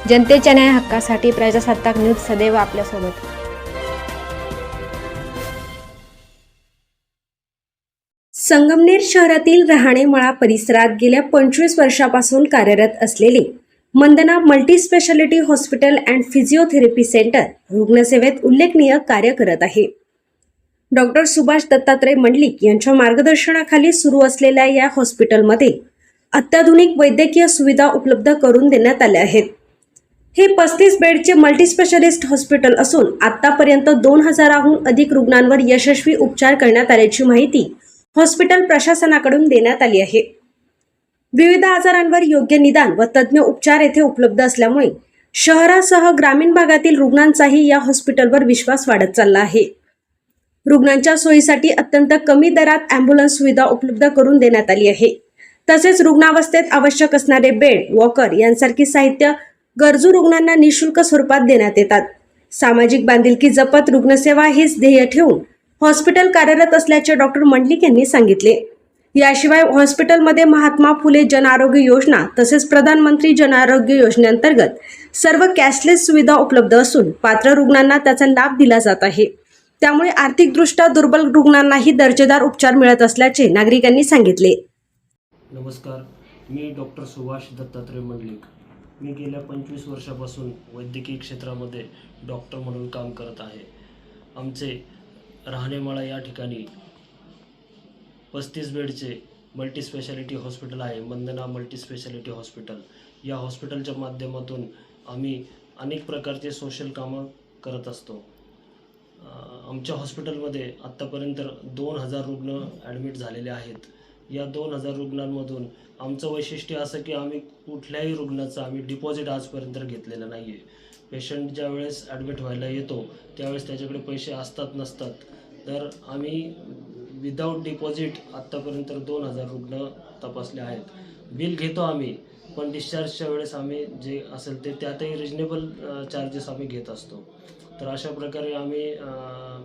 जनतेच्या न्याय हक्कासाठी प्रजासत्ताक न्यूज सदैव आपल्यासोबत। संगमनेर शहरातील रहाणेमळा परिसरात गेल्या 25 वर्षापासून कार्यरत असलेले Mandana multispeciality hospital and physiotherapy centre रुग्णसेवेत उल्लेखनीय कार्य करत आहे। डॉक्टर सुभाष दत्तात्रय मंडलिक यांच्या मार्गदर्शनाखाली सुरू असलेल्या या हॉस्पिटलमध्ये अत्याधुनिक वैद्यकीय सुविधा उपलब्ध करून देण्यात आल्या आहेत। हे 35 बेडचे मल्टीस्पेशालिस्ट हॉस्पिटल असून आतापर्यंत 2000हून अधिक रुग्णांवर यशस्वी उपचार करण्यात आल्याची माहिती हॉस्पिटल प्रशासनाकडून देण्यात आली आहे। विविध आजारांवर योग्य निदान व तज्ञ उपचार येथे उपलब्ध असल्यामुळे शहरासह ग्रामीण भागातील रुग्णांचाही या हॉस्पिटलवर विश्वास वाढत चालला आहे। रुग्णांच्या सोयीसाठी अत्यंत कमी दरात ॲम्ब्युलन्स सुविधा उपलब्ध करून देण्यात आली आहे। तसेच रुग्णावस्थेत आवश्यक असणारे बेड, वॉकर यांसारखी साहित्य गरजू रुग्णांना निशुल्क स्वरूपात देण्यात येतात। सामाजिक बांधिलकी जपत रुग्णसेवा हेच ध्येय ठेवून हॉस्पिटल कार्यरत असल्याचे डॉक्टर मंडलिक यांनी सांगितले। याशिवाय हॉस्पिटलमध्ये महात्मा फुले जन आरोग्य योजना तसेच प्रधानमंत्री जन आरोग्य योजनेअंतर्गत सर्व कॅशलेस सुविधा उपलब्ध असून पात्र रुग्णांना त्याचा लाभ दिला जात आहे। त्यामुळे आर्थिकदृष्ट्या दुर्बल रुग्णांनाही दर्जेदार उपचार मिळत असल्याचे नागरिकांनी सांगितले। नमस्कार, मी डॉक्टर सुभाष दत्तात्रय मंडलिक। मी गेल्या 25 वर्षापासून वैद्यकीय क्षेत्रामध्ये डॉक्टर म्हणून काम करत आहे। आमचे रहाणेमळा या ठिकाणी 35 बेडचे मल्टीस्पेशालिटी हॉस्पिटल आहे, मंदना मल्टीस्पेशालिटी हॉस्पिटल। या हॉस्पिटलच्या माध्यमातून आम्ही अनेक प्रकारचे सोशल कामं करत असतो। आमच्या हॉस्पिटलमध्ये आत्तापर्यंत 2000 रुग्ण ॲडमिट झालेले आहेत। या 2000 रुग्णांमधून आमचं वैशिष्ट्य असं की आम्ही कुठल्याही रुग्णाचं आम्ही डिपॉझिट आजपर्यंत घेतलेलं नाही आहे। पेशंट ज्या वेळेस ॲडमिट व्हायला येतो त्यावेळेस त्याच्याकडे पैसे असतात नसतात, तर आम्ही विदाऊट डिपॉझिट आत्तापर्यंत 2000 रुग्ण तपासले आहेत। बिल घेतो आम्ही, पण डिस्चार्जच्या वेळेस आम्ही जे असेल ते त्यातही रिजनेबल चार्जेस आम्ही घेत असतो। तर अशा प्रकारे आम्ही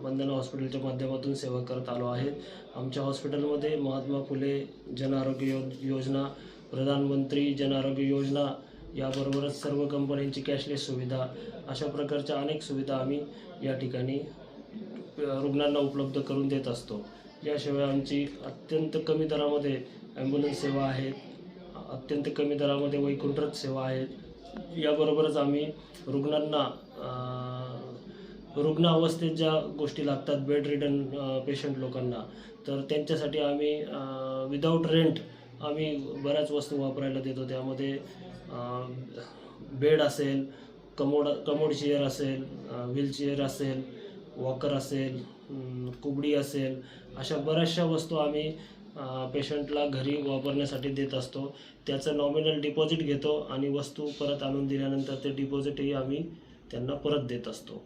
मंदना हॉस्पिटलच्या माध्यमातून सेवा करत आलो आहे। आमच्या हॉस्पिटलमध्ये महात्मा फुले जन आरोग्य योजना, प्रधानमंत्री जन आरोग्य योजना याबरोबरच सर्व कंपन्यांची कॅशलेस सुविधा अशा प्रकारच्या अनेक सुविधा आम्ही या ठिकाणी रुग्णांना उपलब्ध करून देत असतो। याशिवाय आमची अत्यंत कमी दरामध्ये ॲम्ब्युलन्स सेवा आहे, अत्यंत कमी दरामध्ये वैकुंठरथ सेवा आहे। याबरोबरच आम्ही रुग्णांना रुग्ण अवस्थेत ज्या गोष्टी लागतात बेड रिडन पेशंट लोकांना, तर त्यांच्यासाठी आम्ही विदाऊट रेंट आम्ही बऱ्याच वस्तू वापरायला देतो। त्यामध्ये बेड असेल, कमोड चेअर असेल, व्हीलचेअर असेल, वॉकर असेल, कुबडी असेल, अशा बऱ्याचशा वस्तू आम्ही पेशंटला घरी वापरण्यासाठी देत असतो। त्याचं नॉमिनल डिपॉझिट घेतो आणि वस्तू परत आणून दिल्यानंतर ते डिपॉझिटही आम्ही त्यांना परत देत असतो।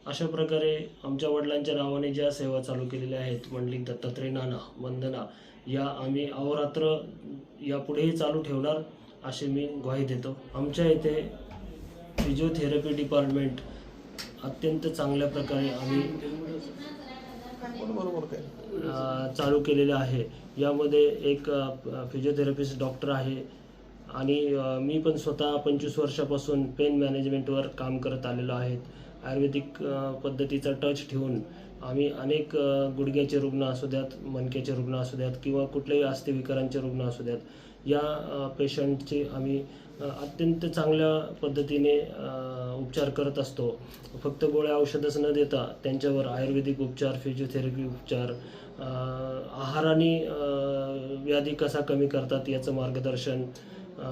अशा प्रकारे आमच्या वडिलांच्या नावाने ज्या सेवा चालू केलेल्या आहेत मंडलिक दत्तात्रय नाना मंदना, या आम्ही अहोरात्र यापुढेही चालू ठेवणार अशी मी ग्वाही देतो। आमच्या इथे फिजिओथेरपी डिपार्टमेंट अत्यंत चांगल्या प्रकारे आम्ही चालू केलेले आहे। यामध्ये एक फिजिओथेरपिस्ट डॉक्टर आहे आणि मी पण स्वतः 25 वर्षापासून पेन मॅनेजमेंटवर काम करत आलेलो आहे। आयुर्वेदिक पद्धतीचा टच ठेवून आम्ही अनेक गुडघ्याचे रुग्ण असू द्यात, मणक्याचे रुग्ण असू द्यात किंवा कुठल्याही अस्थिविकारांचे रुग्ण असू द्यात, या पेशंटचे आम्ही अत्यंत चांगल्या पद्धतीने उपचार करत असतो। फक्त गोळ्या औषधच न देता त्यांच्यावर आयुर्वेदिक उपचार, फिजिओथेरपी उपचार, आहाराने व्याधी कसा कमी करतात याचं मार्गदर्शन,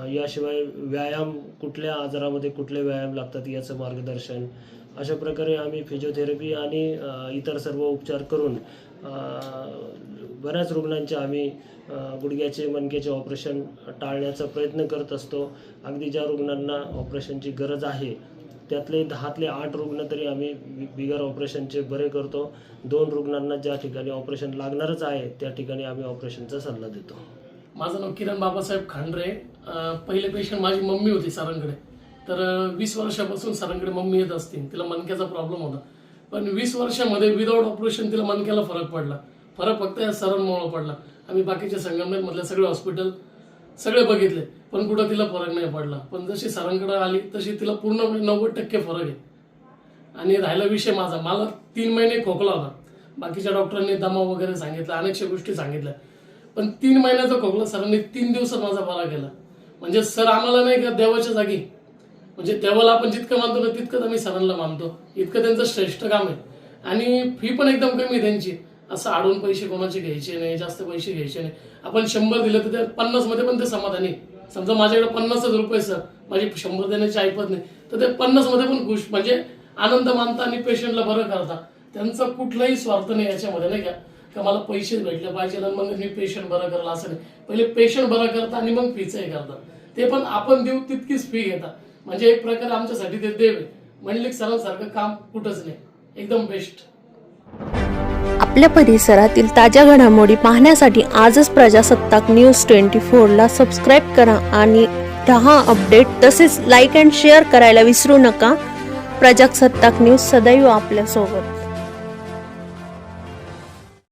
याशिवाय व्यायाम कुठल्या आजारामध्ये कुठले व्यायाम लागतात याचं मार्गदर्शन, अशा प्रकारे आम्ही फिजिओथेरपी आणि इतर सर्व उपचार करून बऱ्याच रुग्णांचे आम्ही गुडघ्याचे मणक्याचे ऑपरेशन टाळण्याचा प्रयत्न करत असतो। अगदी ज्या रुग्णांना ऑपरेशनची गरज आहे त्यातले 10तले 8 रुग्ण तरी आम्ही बिगर ऑपरेशनचे बरे करतो। 2 रुग्णांना ज्या ठिकाणी ऑपरेशन लागणारच आहे त्या ठिकाणी आम्ही ऑपरेशनचा सल्ला देतो। माझं नाव किरण बाबासाहेब खांडरे। पहिले पेशंट माझी मम्मी होती सरांकडे, तर 20 वर्षापासून सरांकडे मम्मी येत असते। तिला मणक्याचा प्रॉब्लेम होता, पण 20 वर्षामध्ये विदाऊट ऑपरेशन तिला मणक्याला फरक पडला। फरक फक्त या सरांमुळे पडला। आम्ही बाकीचे संगमनेर मधले सगळे हॉस्पिटल सगळे बघितले, पण कुठं तिला फरक नाही पडला. पण जशी सरांकडे आली तशी तिला पूर्ण 90% फरक आहे. आणि राहिला विषय माझा, मला 3 महिने खोकला होता. बाकीच्या डॉक्टरांनी दमा वगैरे सांगितलं, अनेकशा गोष्टी सांगितल्या, पण 3 महिन्याचा खोकला सरांनी 3 दिवसात माझा बरा केला. म्हणजे सर आम्हाला नाही का देवाच्या जागी, म्हणजे देवाला आपण जितकं मानतो ना तितकंच आम्ही सरांना मानतो. इतकं त्यांचं श्रेष्ठ काम आहे. आणि फी पण एकदम कमी आहे त्यांची. असं आडून पैसे कोणाचे घ्यायचे नाही, जास्त पैसे घ्यायचे नाही. आपण 100 दिलं तर त्या 50 मध्ये पण ते समाधानी. समजा माझ्याकडे 50,000 रुपये सर, माझी 100 देण्याची ऐपत नाही, तर ते 50 मध्ये पण खुश, म्हणजे आनंद मानता आणि पेशंटला बरं करता. त्यांचा कुठलाही स्वार्थ नाही याच्यामध्ये, नाही का मला पैसे भेटले पाहिजे आणि मग मी पेशंट बरं करला, असं नाही. पहिले पेशंट बरं करता आणि मग फीचं हे करता. ते पण आपण देऊ तितकीच फी घेता. म्हणजे एक प्रकारे आमच्यासाठी ते देव आहे. मंडलिक सरांसारखं काम कुठंच नाही, एकदम बेस्ट. आपल्या परिसरातील ताज्या घडामोडी पाहण्यासाठी आजच प्रजासत्ताक न्यूज 24ला सबस्क्राईब करा आणि रहा अपडेट. तसेच लाईक अँड शेअर करायला विसरू नका. प्रजासत्ताक न्यूज सदैव आपल्यासोबत.